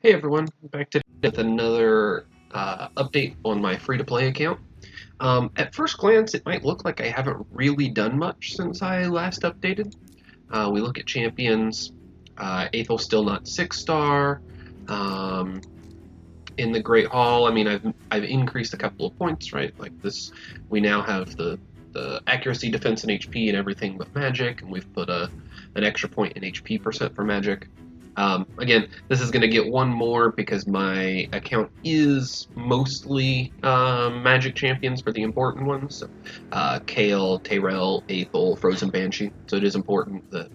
Hey everyone, back today with another update on my free-to-play account. At first glance, it might look like I haven't really done much since I last updated. We look at champions. Athel's still not 6-star. Um, in the Great Hall, I mean, I've increased a couple of points, right? Like this, we now have the accuracy, defense, and HP and everything but magic, and we've put an extra point in HP percent for magic. Again, this is going to get one more because my account is mostly Magic Champions for the important ones. So, Kale, Tayrell, Aethel, Frozen Banshee. So it is important that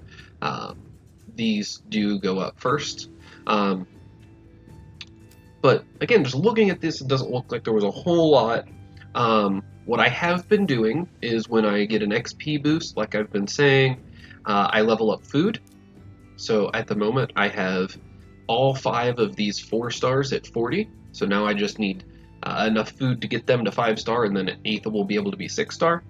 these do go up first. But again, just looking at this, it doesn't look like there was a whole lot. What I have been doing is when I get an XP boost, like I've been saying, I level up food. So at the moment, I have all 5 of these 4 stars at 40. So now I just need enough food to get them to 5-star, and then 8th will be able to be 6-star.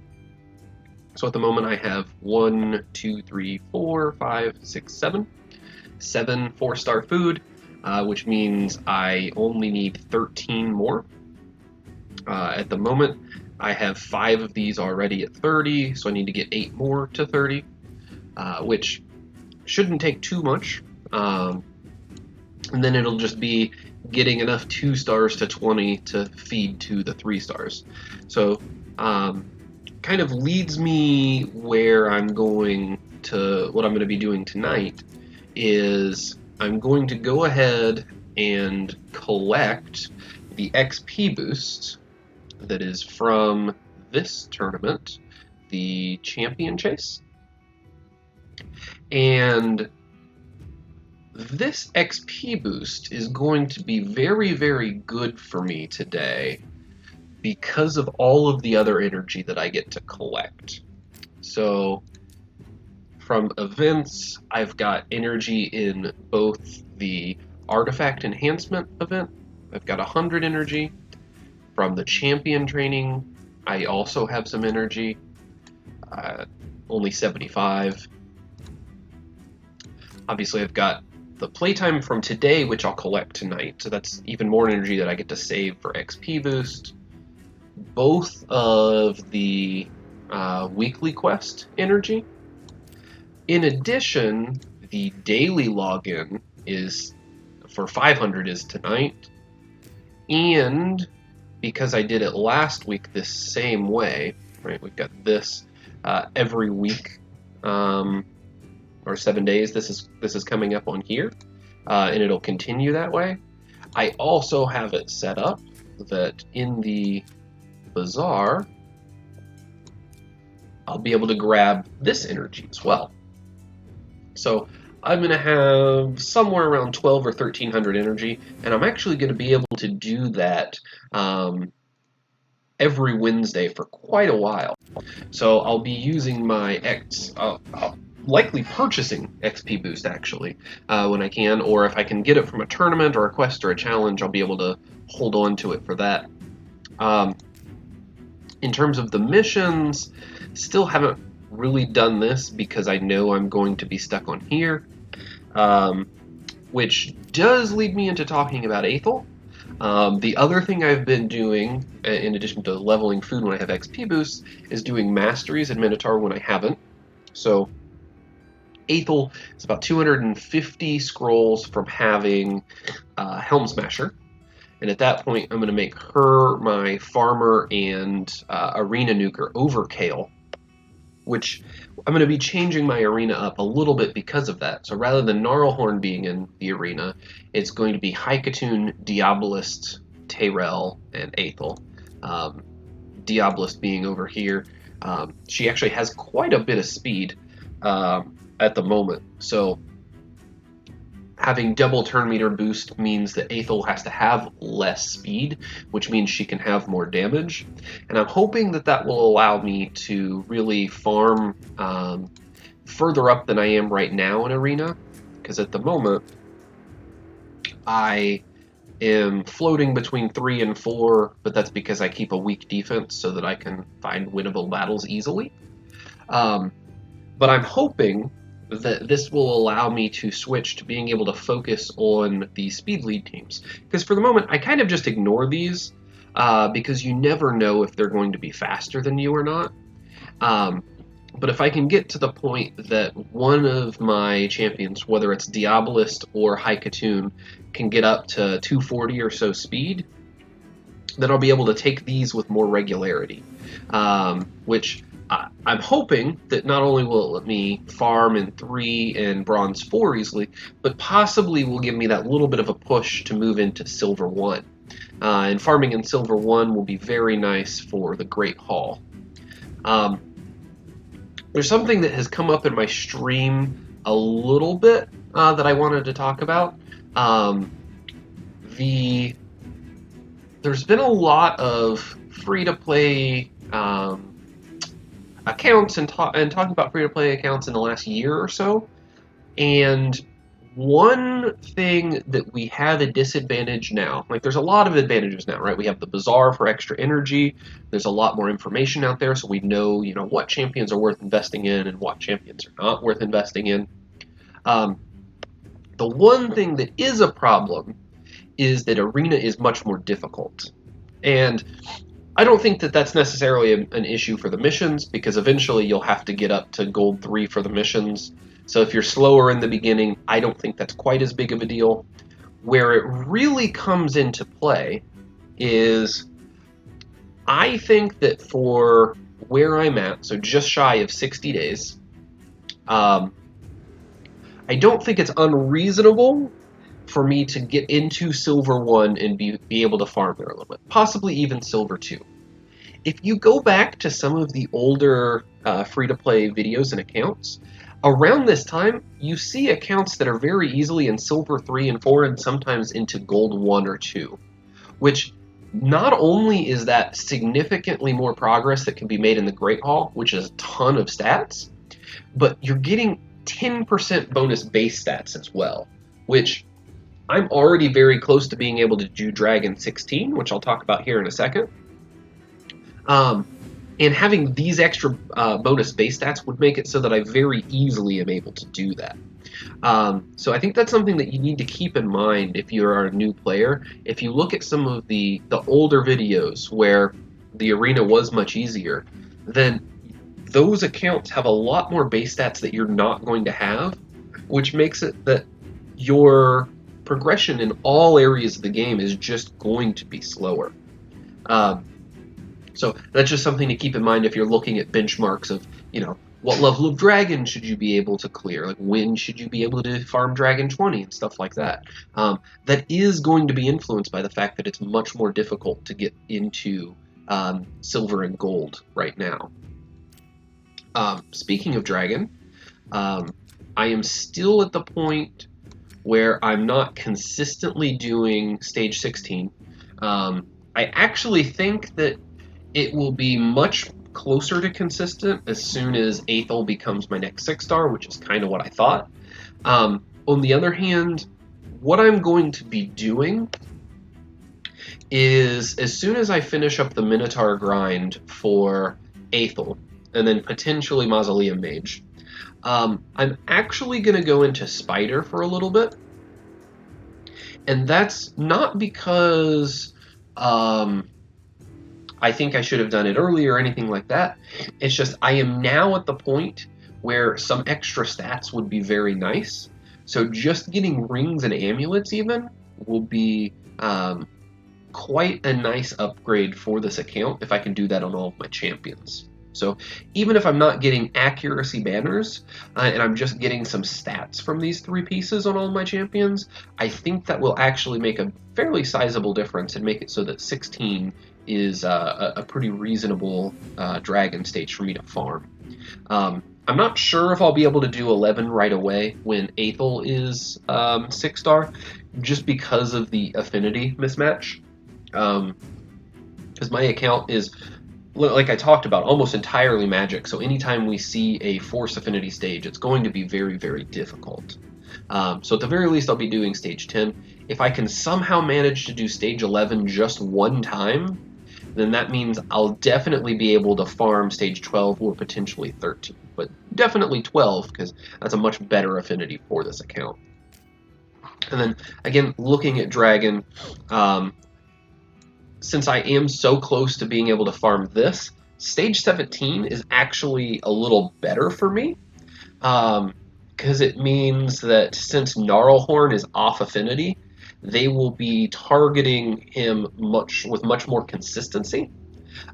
So at the moment, I have 1, 2, 3, 4, 5, 6, 7. 7 4-star food, which means I only need 13 more. At the moment, I have 5 of these already at 30, so I need to get 8 more to 30, which shouldn't take too much, and then it'll just be getting enough 2 stars to 20 to feed to the 3 stars. So kind of leads me where I'm going to, what I'm going to be doing tonight is I'm going to go ahead and collect the XP boost that is from this tournament, the Champion Chase. And this XP boost is going to be very, very good for me today because of all of the other energy that I get to collect. So from events, I've got energy in both the artifact enhancement event. I've got 100 energy. From the champion training, I also have some energy, only 75. Obviously, I've got the playtime from today, which I'll collect tonight, so that's even more energy that I get to save for XP boost. Both of the weekly quest energy. In addition, the daily login is for 500 is tonight, and because I did it last week this same way, right? We've got this every week. Or 7 days. This is coming up on here, and it'll continue that way. I also have it set up that in the bazaar, I'll be able to grab this energy as well. So I'm going to have somewhere around 12 or 1300 energy, and I'm actually going to be able to do that every Wednesday for quite a while. So I'll be using my likely purchasing XP boost actually when I can, or if I can get it from a tournament or a quest or a challenge, I'll be able to hold on to it for that. In terms of the missions, still haven't really done this because I know I'm going to be stuck on here, which does lead me into talking about Aethel. The other thing I've been doing, in addition to leveling food when I have XP boosts, is doing masteries in Minotaur when I haven't. So Aethel is about 250 scrolls from having Helm Smasher, and at that point I'm going to make her my farmer and arena nuker over Kale, which I'm going to be changing my arena up a little bit because of that. So rather than Gnarlhorn being in the arena, it's going to be Haikatoon, Diabolist, Tayrell, and Aethel. Diabolist being over here. She actually has quite a bit of speed at the moment. So having double turn meter boost means that Aethel has to have less speed, which means she can have more damage. And I'm hoping that that will allow me to really farm further up than I am right now in Arena, because at the moment I am floating between 3 and 4, but that's because I keep a weak defense so that I can find winnable battles easily. But I'm hoping that this will allow me to switch to being able to focus on the speed lead teams. Because for the moment, I kind of just ignore these because you never know if they're going to be faster than you or not. Um, but if I can get to the point that one of my champions, whether it's Diabolist or Haikatoon, can get up to 240 or so speed, then I'll be able to take these with more regularity, which I'm hoping that not only will it let me farm in 3 and Bronze 4 easily, but possibly will give me that little bit of a push to move into Silver 1. And farming in Silver 1 will be very nice for the Great Hall. There's something that has come up in my stream a little bit that I wanted to talk about. There's been a lot of free-to-play accounts and talking about free-to-play accounts in the last year or so, and one thing that we have a disadvantage now, like there's a lot of advantages now, right? We have the bazaar for extra energy. There's a lot more information out there, so we know, what champions are worth investing in and what champions are not worth investing in. The one thing that is a problem is that Arena is much more difficult. And I don't think that that's necessarily an issue for the missions, because eventually you'll have to get up to Gold 3 for the missions. So if you're slower in the beginning, I don't think that's quite as big of a deal. Where it really comes into play is, I think that for where I'm at, so just shy of 60 days, I don't think it's unreasonable for me to get into Silver 1 and be able to farm there a little bit. Possibly even Silver 2. If you go back to some of the older free-to-play videos and accounts, around this time, you see accounts that are very easily in Silver 3 and 4 and sometimes into Gold 1 or 2, which not only is that significantly more progress that can be made in the Great Hall, which is a ton of stats, but you're getting 10% bonus base stats as well, which I'm already very close to being able to do Dragon 16, which I'll talk about here in a second. And having these extra bonus base stats would make it so that I very easily am able to do that. So I think that's something that you need to keep in mind if you're a new player. If you look at some of the older videos where the arena was much easier, then those accounts have a lot more base stats that you're not going to have, which makes it that your progression in all areas of the game is just going to be slower. So that's just something to keep in mind if you're looking at benchmarks of, what level of dragon should you be able to clear? Like, when should you be able to farm Dragon 20 and stuff like that? That is going to be influenced by the fact that it's much more difficult to get into silver and gold right now. Speaking of dragon, I am still at the point where I'm not consistently doing stage 16. I actually think that it will be much closer to consistent as soon as Aethel becomes my next 6-star, which is kind of what I thought. On the other hand, what I'm going to be doing is, as soon as I finish up the Minotaur grind for Aethel, and then potentially Mausoleum Mage, I'm actually going to go into Spider for a little bit. And that's not because I think I should have done it earlier or anything like that. It's just I am now at the point where some extra stats would be very nice. So just getting rings and amulets even will be quite a nice upgrade for this account if I can do that on all of my champions. So even if I'm not getting accuracy banners and I'm just getting some stats from these 3 pieces on all of my champions, I think that will actually make a fairly sizable difference and make it so that 16 is a pretty reasonable dragon stage for me to farm. I'm not sure if I'll be able to do 11 right away when Aethel is 6-star, just because of the affinity mismatch. Because my account is, like I talked about, almost entirely magic, so anytime we see a force affinity stage, it's going to be very, very difficult. So at the very least, I'll be doing stage 10. If I can somehow manage to do stage 11 just one time, then that means I'll definitely be able to farm stage 12 or potentially 13, but definitely 12 because that's a much better affinity for this account. And then again, looking at Dragon, since I am so close to being able to farm this, stage 17 is actually a little better for me, because it means that since Gnarlhorn is off affinity, they will be targeting him with much more consistency.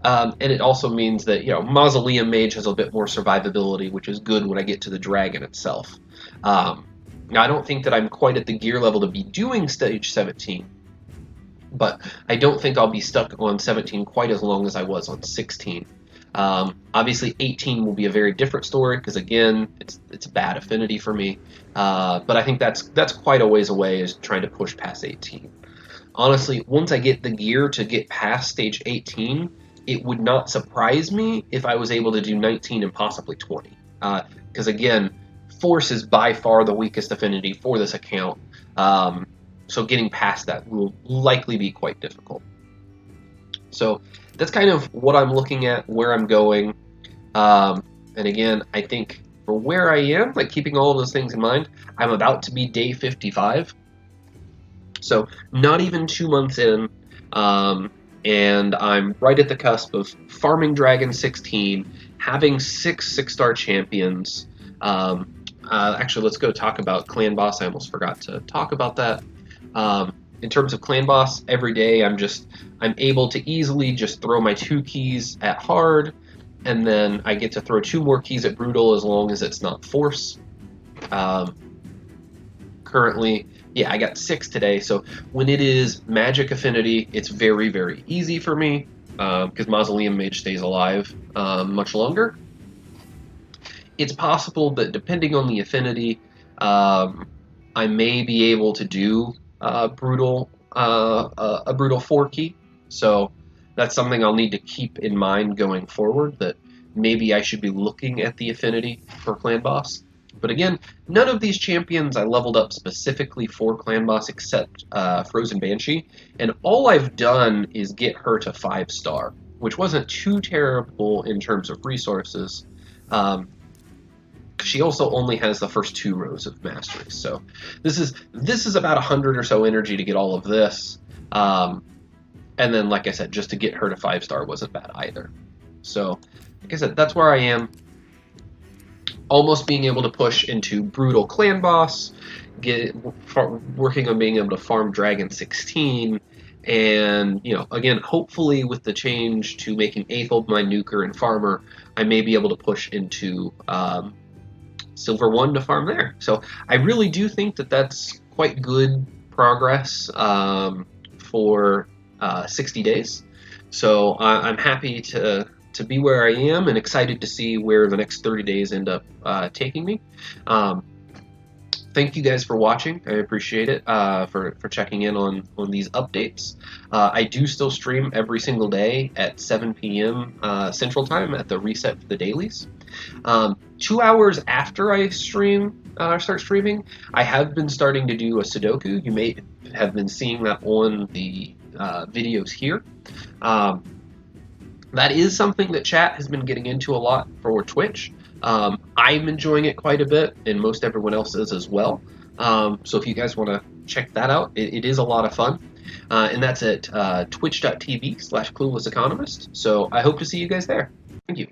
And it also means that, Mausoleum Mage has a bit more survivability, which is good when I get to the dragon itself. Now, I don't think that I'm quite at the gear level to be doing stage 17, but I don't think I'll be stuck on 17 quite as long as I was on 16. Obviously, 18 will be a very different story because, again, it's a bad affinity for me. But I think that's quite a ways away, is trying to push past 18. Honestly, once I get the gear to get past stage 18, it would not surprise me if I was able to do 19 and possibly 20. Because, again, Force is by far the weakest affinity for this account. So getting past that will likely be quite difficult. So that's kind of what I'm looking at, where I'm going. And again, I think for where I am, like keeping all of those things in mind, I'm about to be day 55. So not even 2 months in, and I'm right at the cusp of farming Dragon 16, having 6-star champions. Actually, let's go talk about Clan Boss. I almost forgot to talk about that. In terms of Clan Boss, every day I'm able to easily just throw my 2 keys at hard, and then I get to throw 2 more keys at brutal as long as it's not force. Currently, yeah, I got 6 today, so when it is magic affinity, it's very, very easy for me, because Mausoleum Mage stays alive much longer. It's possible that depending on the affinity, I may be able to do a brutal 4 key. So that's something I'll need to keep in mind going forward, that maybe I should be looking at the affinity for Clan Boss. But again, none of these champions I leveled up specifically for Clan Boss except Frozen Banshee, and all I've done is get her to 5-star, which wasn't too terrible in terms of resources. She also only has the first 2 rows of mastery, so this is about 100 or so energy to get all of this, and then, like I said, just to get her to 5-star wasn't bad either. So, like I said, that's where I am. Almost being able to push into brutal Clan Boss, working on being able to farm Dragon 16, and again, hopefully with the change to making Aethelb my nuker and farmer, I may be able to push into Silver 1 to farm there. So I really do think that that's quite good progress for 60 days. So I'm happy to be where I am and excited to see where the next 30 days end up taking me. Thank you guys for watching. I appreciate it, for checking in on these updates. I do still stream every single day at 7 p.m. Central Time at the reset for the dailies. 2 hours after I start streaming, I have been starting to do a sudoku. You may have been seeing that on the videos here. That is something that chat has been getting into a lot for Twitch. I'm enjoying it quite a bit, and most everyone else is as well. So if you guys want to check that out, it is a lot of fun. And that's at twitch.tv/cluelesseconomist. So I hope to see you guys there. Thank you.